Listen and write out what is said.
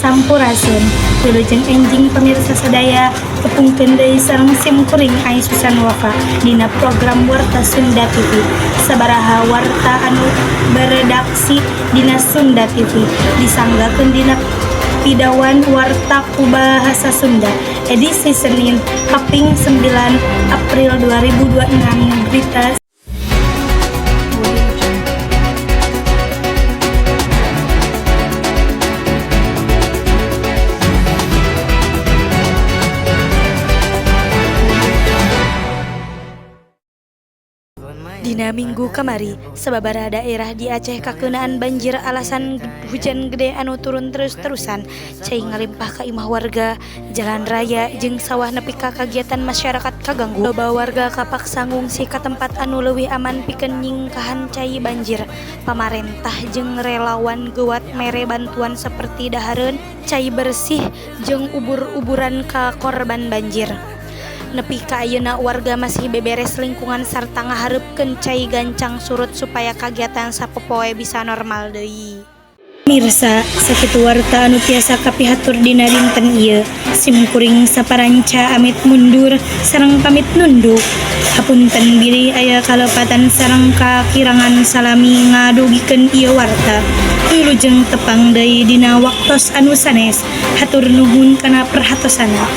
sampurasun. Wilujeng enjing pemirsa sadaya tepungkeun deui sareng simkuring ai susan wafa dina program Warta Sunda TV. Sabaraha warta anu beredaksi dina Sunda TV disanggakeun dina Pidawan Warta ku Bahasa Sunda edisi Senin Kaping 9 April 2026 berita Dina minggu kamari, sababaraha daerah di Aceh kakeunaan banjir alasan hujan gede anu turun terus-terusan, cai ngalimpah ka imah warga, jalan raya jeung sawah nepi ka kagiatan masyarakat kaganggu. Loba warga kapaksa ngungsi ka tempat anu leuwih aman pikeun nyingkahan cai banjir. Pamarentah jeung relawan geuat mere bantuan saperti dahareun, cai bersih jeung ubur-uburan ka korban banjir. Nepi ka ayeuna warga masih beberes lingkungan sarta ngaharepkeun cai gancang surut supaya kagiatan sapopoe bisa normal deui. Mirsa, sakitu warta anu tiasa kapihatur dina dinten ieu. Simkuring saparanca amit mundur sareng pamit nunduk. Hapunten bilih aya kalepatan sareng kakirangan salami ngadugikeun ieu warta. Wilujeng tepang deui dina waktos anu sanes. Hatur nuhun kana perhatosana.